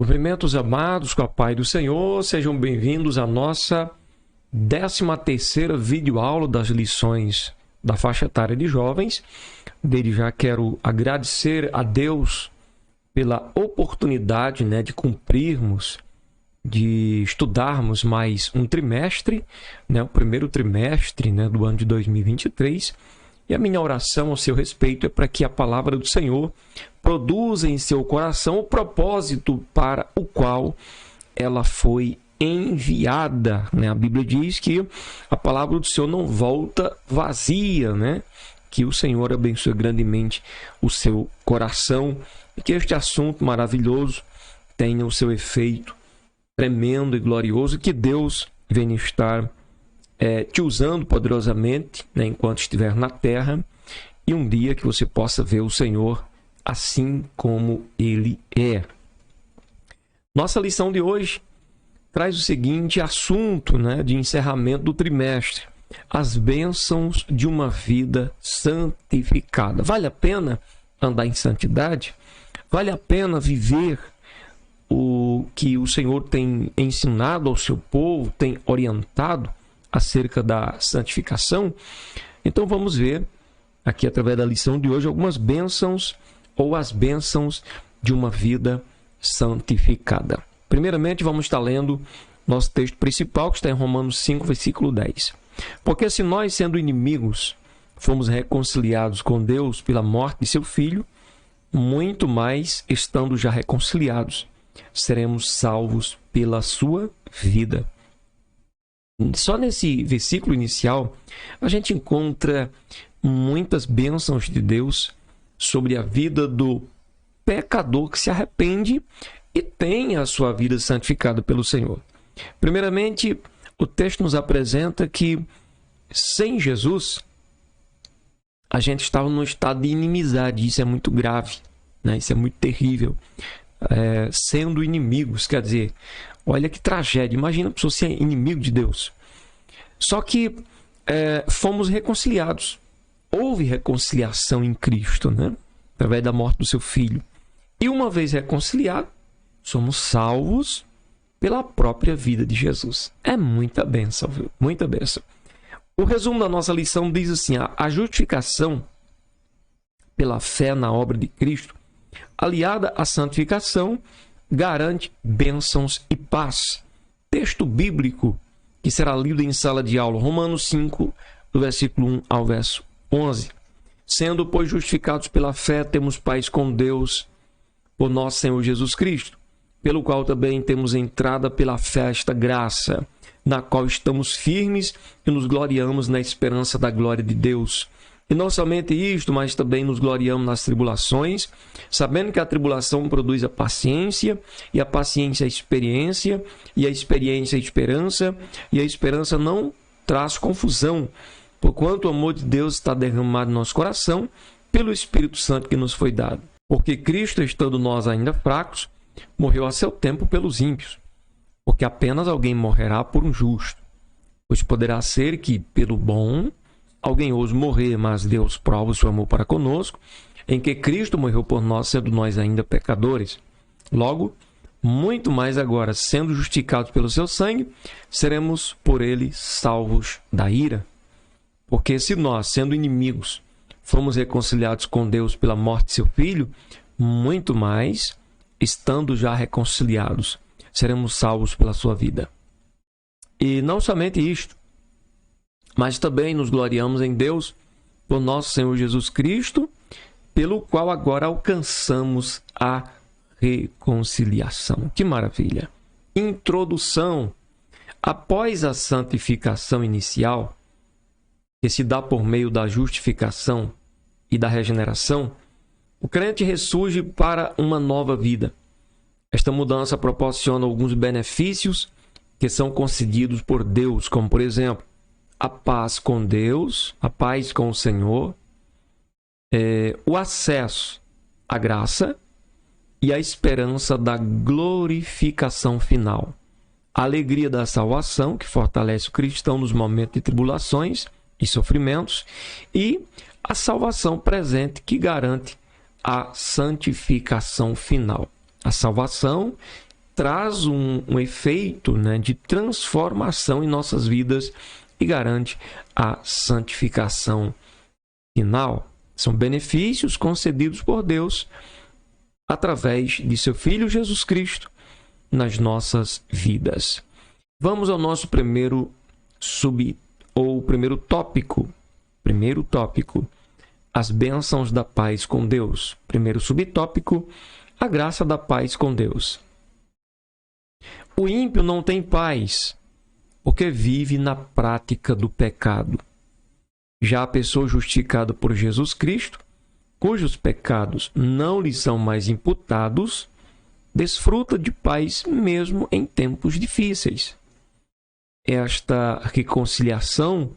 Cumprimentos amados com a paz do Senhor, sejam bem-vindos à nossa 13ª videoaula das lições da faixa etária de jovens. Desde já quero agradecer a Deus pela oportunidade de cumprirmos, de estudarmos mais um trimestre, o primeiro trimestre do ano de 2023. E a minha oração ao seu respeito é para que a palavra do Senhor produza em seu coração o propósito para o qual ela foi enviada. A Bíblia diz que a palavra do Senhor não volta vazia, Que o Senhor abençoe grandemente o seu coração e que este assunto maravilhoso tenha o seu efeito tremendo e glorioso, que Deus venha estar te usando poderosamente enquanto estiver na terra, e um dia que você possa ver o Senhor assim como Ele é. Nossa lição de hoje traz o seguinte assunto de encerramento do trimestre: as bênçãos de uma vida santificada. Vale a pena andar em santidade? Vale a pena viver o que o Senhor tem ensinado ao seu povo, tem orientado acerca da santificação? Então vamos ver aqui, através da lição de hoje, algumas bênçãos ou as bênçãos de uma vida santificada. Primeiramente, vamos estar lendo nosso texto principal, que está em Romanos 5, versículo 10. Porque se nós, sendo inimigos, fomos reconciliados com Deus pela morte de seu Filho, muito mais, estando já reconciliados, seremos salvos pela sua vida. Só nesse versículo inicial, a gente encontra muitas bênçãos de Deus sobre a vida do pecador que se arrepende e tem a sua vida santificada pelo Senhor. Primeiramente, o texto nos apresenta que sem Jesus, a gente estava num estado de inimizade. Isso é muito grave, Isso é muito terrível. Sendo inimigos, quer dizer, olha que tragédia. Imagina a pessoa ser inimigo de Deus. Só que fomos reconciliados. Houve reconciliação em Cristo, através da morte do seu Filho. E uma vez reconciliados, somos salvos pela própria vida de Jesus. É muita bênção, viu? Muita bênção. O resumo da nossa lição diz assim: a justificação pela fé na obra de Cristo, aliada à santificação, garante bênçãos e paz. Texto bíblico que será lido em sala de aula, Romanos 5, do versículo 1 ao verso 11. Sendo, pois, justificados pela fé, temos paz com Deus, por nosso Senhor Jesus Cristo, pelo qual também temos entrada pela fé a esta graça, na qual estamos firmes e nos gloriamos na esperança da glória de Deus. E não somente isto, mas também nos gloriamos nas tribulações, sabendo que a tribulação produz a paciência, e a paciência a experiência, e a experiência a esperança, e a esperança não traz confusão, porquanto o amor de Deus está derramado no nosso coração pelo Espírito Santo que nos foi dado. Porque Cristo, estando nós ainda fracos, morreu a seu tempo pelos ímpios, porque apenas alguém morrerá por um justo. Pois poderá ser que, pelo bom, alguém ouse morrer, mas Deus prova o seu amor para conosco, em que Cristo morreu por nós, sendo nós ainda pecadores. Logo, muito mais agora, sendo justificados pelo seu sangue, seremos por ele salvos da ira. Porque se nós, sendo inimigos, fomos reconciliados com Deus pela morte de seu Filho, muito mais, estando já reconciliados, seremos salvos pela sua vida. E não somente isto, mas também nos gloriamos em Deus por nosso Senhor Jesus Cristo, pelo qual agora alcançamos a reconciliação. Que maravilha! Introdução. Após a santificação inicial, que se dá por meio da justificação e da regeneração, o crente ressurge para uma nova vida. Esta mudança proporciona alguns benefícios que são concedidos por Deus, como, por exemplo, a paz com Deus, a paz com o Senhor, o acesso à graça e a esperança da glorificação final. A alegria da salvação, que fortalece o cristão nos momentos de tribulações e sofrimentos, e a salvação presente, que garante a santificação final. A salvação traz um efeito, né, de transformação em nossas vidas e garante a santificação final. São benefícios concedidos por Deus através de seu Filho Jesus Cristo nas nossas vidas. Vamos ao nosso primeiro tópico. Primeiro tópico, as bênçãos da paz com Deus. Primeiro subtópico, a graça da paz com Deus. O ímpio não tem paz, porque vive na prática do pecado. Já a pessoa justificada por Jesus Cristo, cujos pecados não lhe são mais imputados, desfruta de paz mesmo em tempos difíceis. Esta reconciliação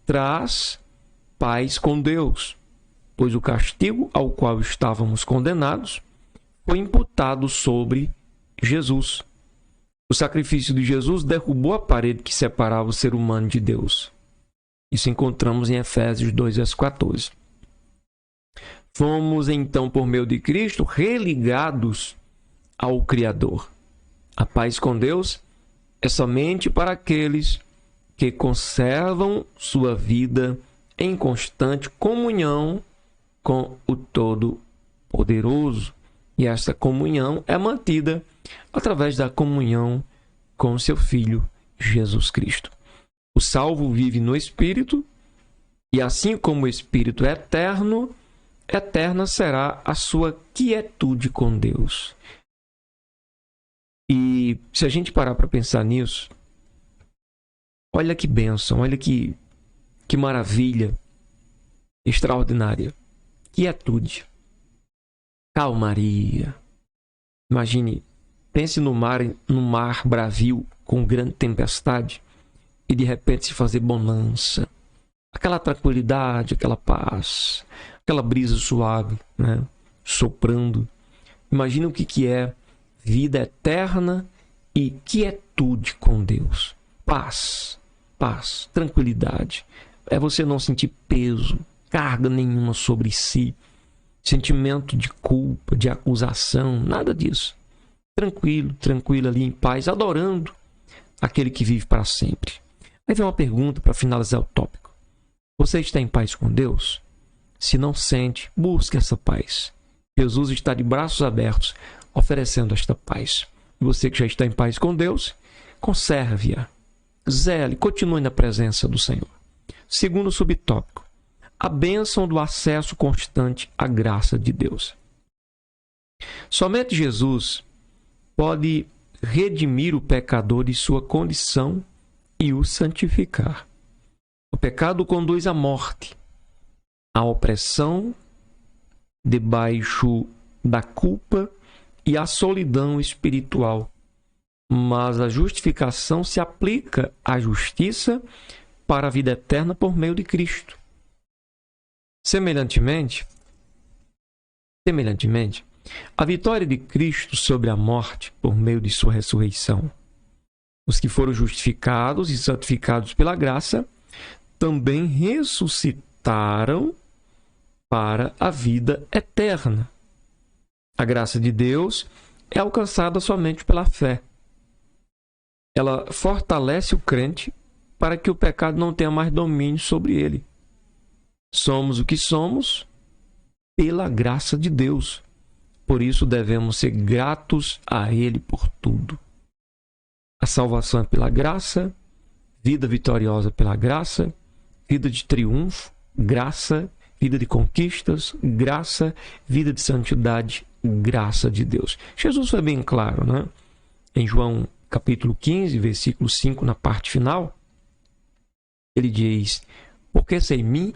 traz paz com Deus, pois o castigo ao qual estávamos condenados foi imputado sobre Jesus. O sacrifício de Jesus derrubou a parede que separava o ser humano de Deus. Isso encontramos em Efésios 2, verso 14. Fomos, então, por meio de Cristo, religados ao Criador. A paz com Deus é somente para aqueles que conservam sua vida em constante comunhão com o Todo-Poderoso. E essa comunhão é mantida através da comunhão com seu Filho, Jesus Cristo. O salvo vive no Espírito, e assim como o Espírito é eterno, eterna será a sua quietude com Deus. E se a gente parar para pensar nisso, olha que bênção, olha que maravilha extraordinária. Quietude, calmaria. Imagine, pense no mar bravio com grande tempestade e de repente se fazer bonança. Aquela tranquilidade, aquela paz, aquela brisa suave, né, soprando. Imagina o que é vida eterna e quietude com Deus. Paz, tranquilidade. É você não sentir peso, carga nenhuma sobre si, sentimento de culpa, de acusação, nada disso. Tranquilo ali em paz, adorando aquele que vive para sempre. Aí vem uma pergunta para finalizar o tópico. Você está em paz com Deus? Se não sente, busque essa paz. Jesus está de braços abertos, oferecendo esta paz. Você que já está em paz com Deus, conserve-a. Zele, continue na presença do Senhor. Segundo subtópico, a bênção do acesso constante à graça de Deus. Somente Jesus pode redimir o pecador de sua condição e o santificar. O pecado conduz à morte, à opressão, debaixo da culpa e à solidão espiritual. Mas a justificação se aplica à justiça para a vida eterna por meio de Cristo. Semelhantemente, a vitória de Cristo sobre a morte por meio de sua ressurreição. Os que foram justificados e santificados pela graça também ressuscitaram para a vida eterna. A graça de Deus é alcançada somente pela fé. Ela fortalece o crente para que o pecado não tenha mais domínio sobre ele. Somos o que somos pela graça de Deus. Por isso devemos ser gratos a Ele por tudo. A salvação é pela graça, vida vitoriosa pela graça, vida de triunfo, graça, vida de conquistas, graça, vida de santidade, graça de Deus. Jesus foi bem claro, né? Em João capítulo 15, versículo 5, na parte final, ele diz: porque sem mim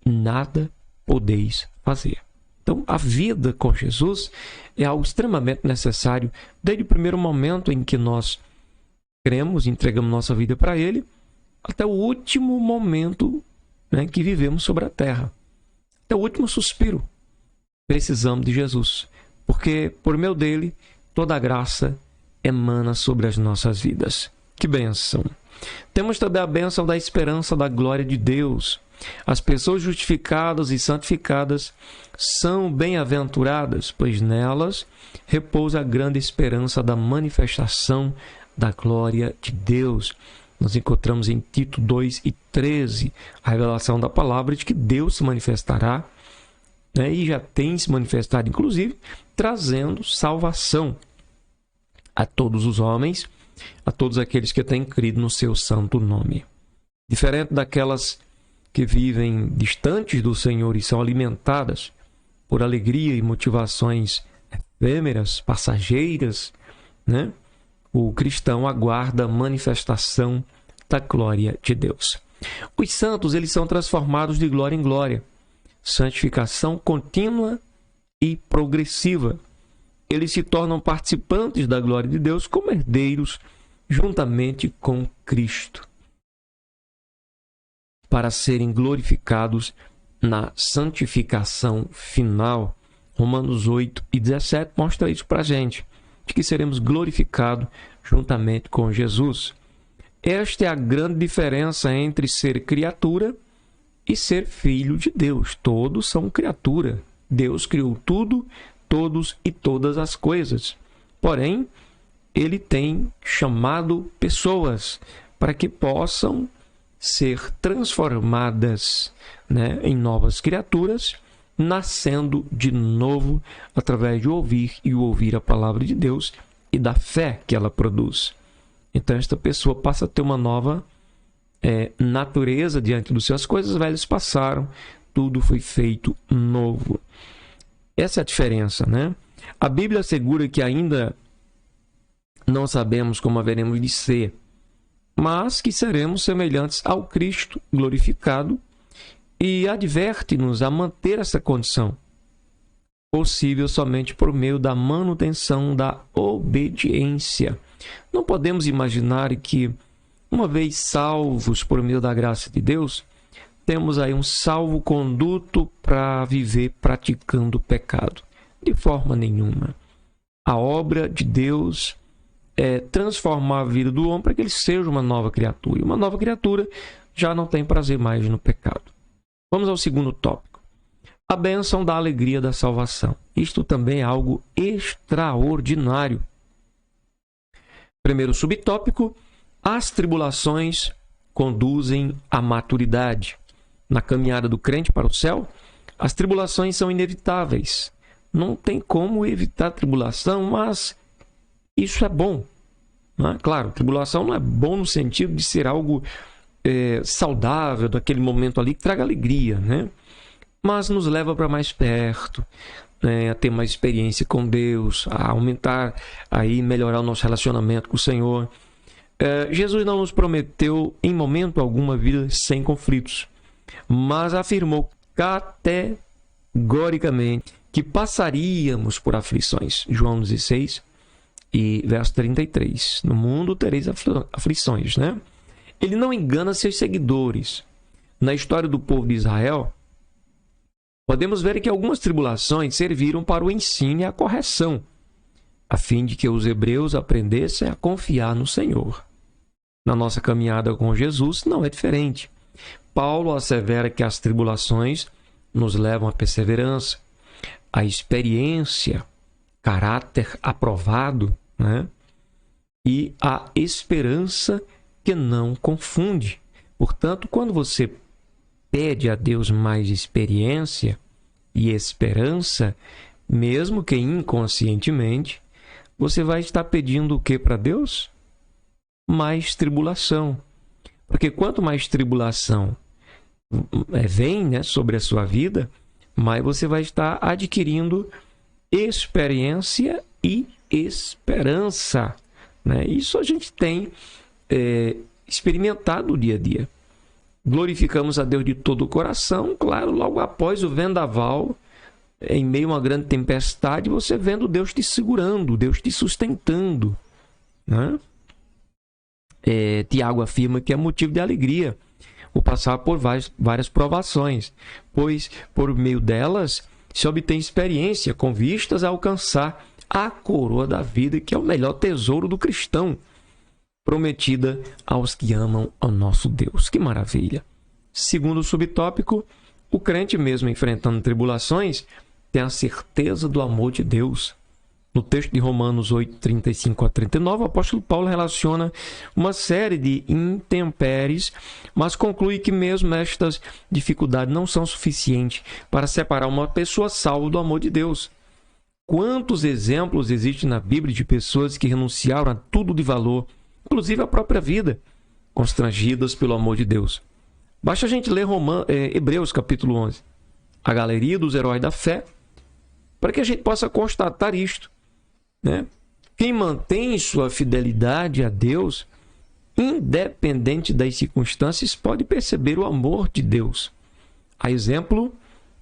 nada podeis fazer. Então, a vida com Jesus é algo extremamente necessário desde o primeiro momento em que nós cremos, entregamos nossa vida para Ele, até o último momento, né, que vivemos sobre a terra. Até o último suspiro. Precisamos de Jesus, porque por meio dele toda a graça emana sobre as nossas vidas. Que bênção! Temos também a bênção da esperança da glória de Deus. As pessoas justificadas e santificadas são bem-aventuradas, pois nelas repousa a grande esperança da manifestação da glória de Deus. Nós encontramos em Tito 2:13 a revelação da palavra de que Deus se manifestará, né, e já tem se manifestado, inclusive, trazendo salvação a todos os homens, a todos aqueles que têm crido no seu santo nome. Diferente daquelas que vivem distantes do Senhor e são alimentadas por alegria e motivações efêmeras, passageiras, né? O cristão aguarda a manifestação da glória de Deus. Os santos, eles são transformados de glória em glória. Santificação contínua e progressiva. Eles se tornam participantes da glória de Deus como herdeiros juntamente com Cristo, para serem glorificados na santificação final. Romanos 8:17 mostra isso para a gente, de que seremos glorificados juntamente com Jesus. Esta é a grande diferença entre ser criatura e ser filho de Deus. Todos são criatura. Deus criou tudo, todos e todas as coisas. Porém, Ele tem chamado pessoas para que possam ser transformadas, né, em novas criaturas, nascendo de novo através de ouvir a palavra de Deus e da fé que ela produz. Então, esta pessoa passa a ter uma nova natureza diante dos seus. As coisas velhas passaram, tudo foi feito novo. Essa é a diferença, né? A Bíblia assegura que ainda não sabemos como haveremos de ser, mas que seremos semelhantes ao Cristo glorificado, e adverte-nos a manter essa condição, possível somente por meio da manutenção da obediência. Não podemos imaginar que, uma vez salvos por meio da graça de Deus, temos aí um salvo-conduto para viver praticando o pecado. De forma nenhuma. A obra de Deus é transformar a vida do homem para que ele seja uma nova criatura. E uma nova criatura já não tem prazer mais no pecado. Vamos ao segundo tópico. A bênção da alegria da salvação. Isto também é algo extraordinário. Primeiro subtópico: as tribulações conduzem à maturidade. Na caminhada do crente para o céu, as tribulações são inevitáveis. Não tem como evitar a tribulação, mas isso é bom, né? Claro, tribulação não é bom no sentido de ser algo saudável, daquele momento ali que traga alegria, né? Mas nos leva para mais perto, né? A ter mais experiência com Deus, a aumentar, aí melhorar o nosso relacionamento com o Senhor. Jesus não nos prometeu em momento algum uma vida sem conflitos, mas afirmou categoricamente que passaríamos por aflições. João 16 e verso 33. No mundo tereis aflições, né? Ele não engana seus seguidores. Na história do povo de Israel, podemos ver que algumas tribulações serviram para o ensino e a correção, a fim de que os hebreus aprendessem a confiar no Senhor. Na nossa caminhada com Jesus não é diferente. Paulo assevera que as tribulações nos levam à perseverança, à experiência, caráter aprovado, né? E à esperança que não confunde. Portanto, quando você pede a Deus mais experiência e esperança, mesmo que inconscientemente, você vai estar pedindo o que para Deus? Mais tribulação. Porque quanto mais tribulação vem, né, sobre a sua vida, mais você vai estar adquirindo experiência e esperança, né? Isso a gente tem experimentado no dia a dia. Glorificamos a Deus de todo o coração, claro, logo após o vendaval, em meio a uma grande tempestade, você vendo Deus te segurando, Deus te sustentando, né? Tiago afirma que é motivo de alegria o passar por várias provações, pois por meio delas se obtém experiência com vistas a alcançar a coroa da vida, que é o melhor tesouro do cristão, prometida aos que amam ao nosso Deus. Que maravilha! Segundo subtópico, o crente mesmo enfrentando tribulações tem a certeza do amor de Deus. No texto de Romanos 8, 35 a 39, o apóstolo Paulo relaciona uma série de intempéries, mas conclui que mesmo estas dificuldades não são suficientes para separar uma pessoa salva do amor de Deus. Quantos exemplos existem na Bíblia de pessoas que renunciaram a tudo de valor, inclusive a própria vida, constrangidas pelo amor de Deus? Basta a gente ler Hebreus capítulo 11, a galeria dos heróis da fé, para que a gente possa constatar isto. Quem mantém sua fidelidade a Deus, independente das circunstâncias, pode perceber o amor de Deus. A exemplo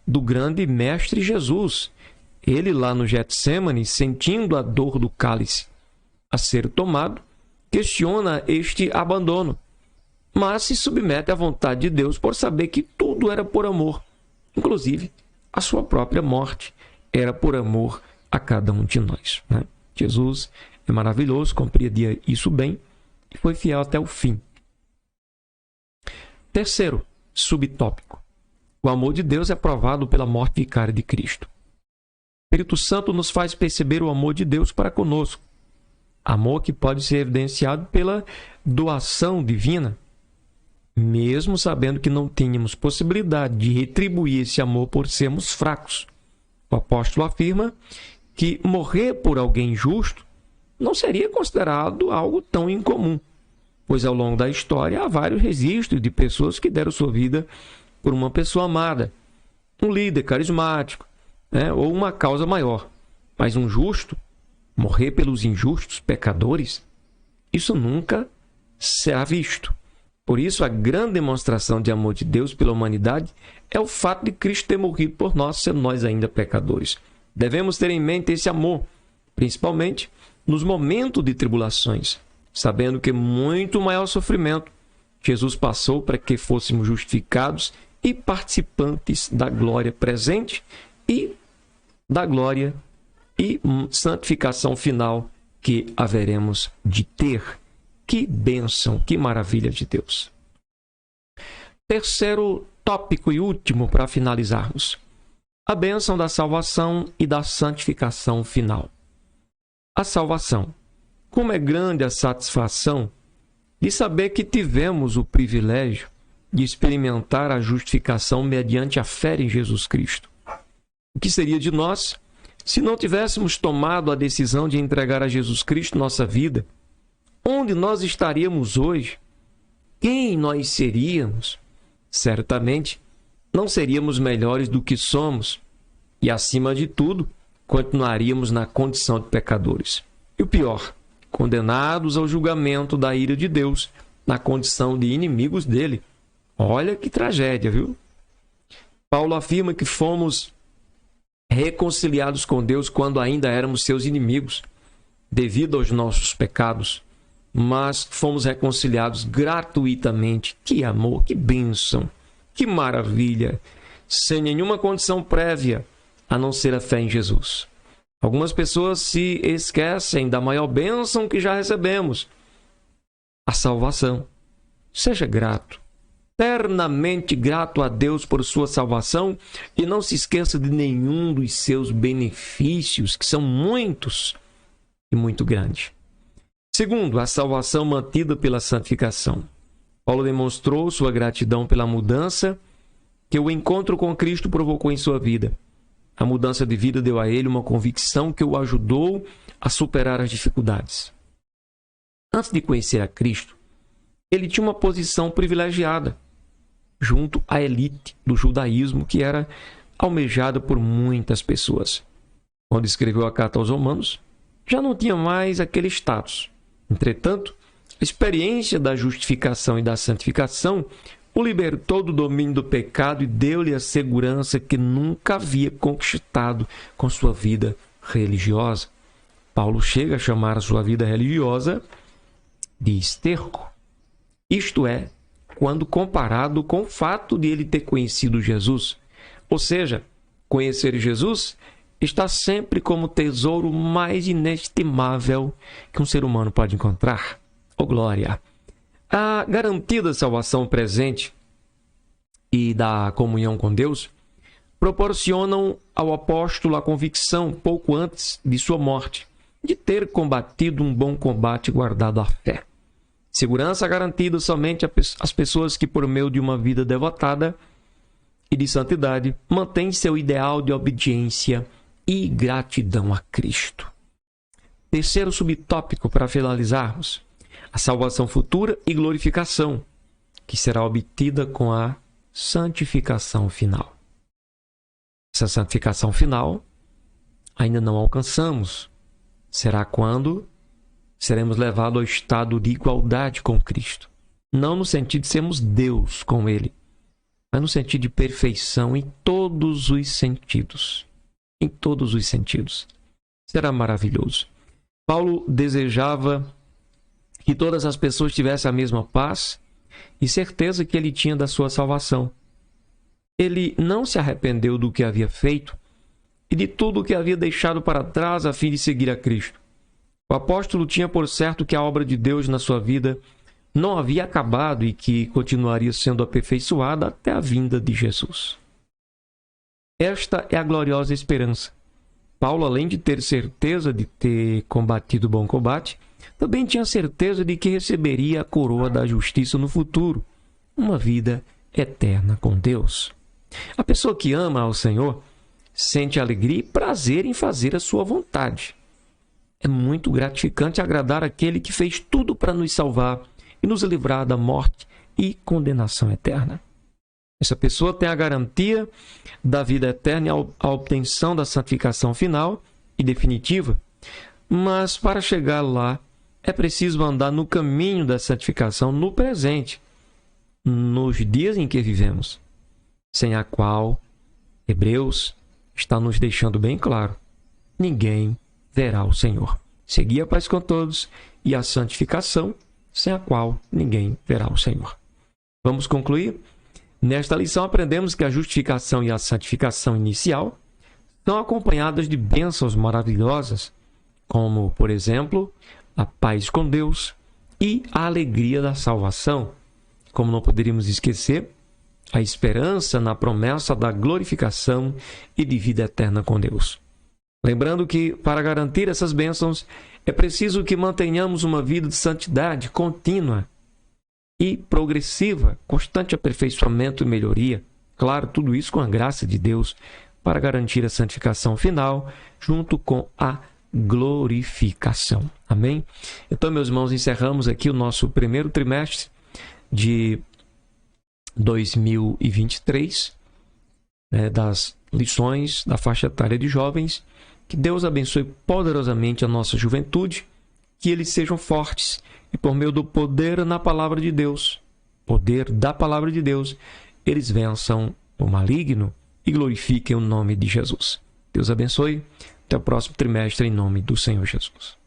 do grande mestre Jesus. Ele lá no Getsêmani, sentindo a dor do cálice a ser tomado, questiona este abandono, mas se submete à vontade de Deus por saber que tudo era por amor. Inclusive, a sua própria morte era por amor a cada um de nós. Jesus é maravilhoso, compreendia isso bem e foi fiel até o fim. Terceiro subtópico. O amor de Deus é provado pela morte vicária de Cristo. O Espírito Santo nos faz perceber o amor de Deus para conosco. Amor que pode ser evidenciado pela doação divina, mesmo sabendo que não tínhamos possibilidade de retribuir esse amor por sermos fracos. O apóstolo afirma que morrer por alguém justo não seria considerado algo tão incomum, pois ao longo da história há vários registros de pessoas que deram sua vida por uma pessoa amada, um líder carismático, ou uma causa maior. Mas um justo morrer pelos injustos, pecadores, isso nunca será visto. Por isso, a grande demonstração de amor de Deus pela humanidade é o fato de Cristo ter morrido por nós, sendo nós ainda pecadores. Devemos ter em mente esse amor, principalmente nos momentos de tribulações, sabendo que muito maior sofrimento Jesus passou para que fôssemos justificados e participantes da glória presente e da glória e santificação final que haveremos de ter. Que bênção, que maravilha de Deus. Terceiro tópico e último para finalizarmos. A bênção da salvação e da santificação final. A salvação. Como é grande a satisfação de saber que tivemos o privilégio de experimentar a justificação mediante a fé em Jesus Cristo. O que seria de nós se não tivéssemos tomado a decisão de entregar a Jesus Cristo nossa vida? Onde nós estaríamos hoje? Quem nós seríamos? Certamente, não seríamos melhores do que somos e, acima de tudo, continuaríamos na condição de pecadores. E o pior, condenados ao julgamento da ira de Deus, na condição de inimigos dele. Olha que tragédia, viu? Paulo afirma que fomos reconciliados com Deus quando ainda éramos seus inimigos, devido aos nossos pecados, mas fomos reconciliados gratuitamente. Que amor, que bênção, que maravilha, sem nenhuma condição prévia, a não ser a fé em Jesus. Algumas pessoas se esquecem da maior bênção que já recebemos, a salvação. Seja grato, eternamente grato a Deus por sua salvação e não se esqueça de nenhum dos seus benefícios, que são muitos e muito grandes. Segundo, a salvação mantida pela santificação. Paulo demonstrou sua gratidão pela mudança que o encontro com Cristo provocou em sua vida. A mudança de vida deu a ele uma convicção que o ajudou a superar as dificuldades. Antes de conhecer a Cristo, ele tinha uma posição privilegiada junto à elite do judaísmo que era almejada por muitas pessoas. Quando escreveu a carta aos Romanos, já não tinha mais aquele status. Entretanto, a experiência da justificação e da santificação o libertou do domínio do pecado e deu-lhe a segurança que nunca havia conquistado com sua vida religiosa. Paulo chega a chamar a sua vida religiosa de esterco. Isto é, quando comparado com o fato de ele ter conhecido Jesus. Ou seja, conhecer Jesus está sempre como o tesouro mais inestimável que um ser humano pode encontrar. Oh, glória! A garantida salvação presente e da comunhão com Deus proporcionam ao apóstolo a convicção, pouco antes de sua morte, de ter combatido um bom combate e guardado a fé. Segurança garantida somente às pessoas que, por meio de uma vida devotada e de santidade, mantêm seu ideal de obediência e gratidão a Cristo. Terceiro subtópico para finalizarmos: a salvação futura e glorificação, que será obtida com a santificação final. Essa santificação final ainda não alcançamos. Será quando seremos levados ao estado de igualdade com Cristo. Não no sentido de sermos Deus com Ele, mas no sentido de perfeição em todos os sentidos. Em todos os sentidos. Será maravilhoso. Paulo desejava que todas as pessoas tivessem a mesma paz e certeza que ele tinha da sua salvação. Ele não se arrependeu do que havia feito e de tudo o que havia deixado para trás a fim de seguir a Cristo. O apóstolo tinha por certo que a obra de Deus na sua vida não havia acabado e que continuaria sendo aperfeiçoada até a vinda de Jesus. Esta é a gloriosa esperança. Paulo, além de ter certeza de ter combatido o bom combate, também tinha certeza de que receberia a coroa da justiça no futuro, uma vida eterna com Deus. A pessoa que ama ao Senhor sente alegria e prazer em fazer a sua vontade. É muito gratificante agradar aquele que fez tudo para nos salvar e nos livrar da morte e condenação eterna. Essa pessoa tem a garantia da vida eterna e a obtenção da santificação final e definitiva, mas para chegar lá é preciso andar no caminho da santificação no presente, nos dias em que vivemos, sem a qual Hebreus está nos deixando bem claro: ninguém verá o Senhor. Segui a paz com todos e a santificação, sem a qual ninguém verá o Senhor. Vamos concluir? Nesta lição aprendemos que a justificação e a santificação inicial são acompanhadas de bênçãos maravilhosas, como, por exemplo, a paz com Deus e a alegria da salvação. Como não poderíamos esquecer, a esperança na promessa da glorificação e de vida eterna com Deus. Lembrando que, para garantir essas bênçãos, é preciso que mantenhamos uma vida de santidade contínua e progressiva, constante aperfeiçoamento e melhoria. Claro, tudo isso com a graça de Deus, para garantir a santificação final, junto com a glorificação. Amém? Então, meus irmãos, encerramos aqui o nosso primeiro trimestre de 2023, das lições da faixa etária de jovens. Que Deus abençoe poderosamente a nossa juventude, que eles sejam fortes e, por meio do poder na palavra de Deus, poder da palavra de Deus, eles vençam o maligno e glorifiquem o nome de Jesus. Deus abençoe. Até o próximo trimestre, em nome do Senhor Jesus.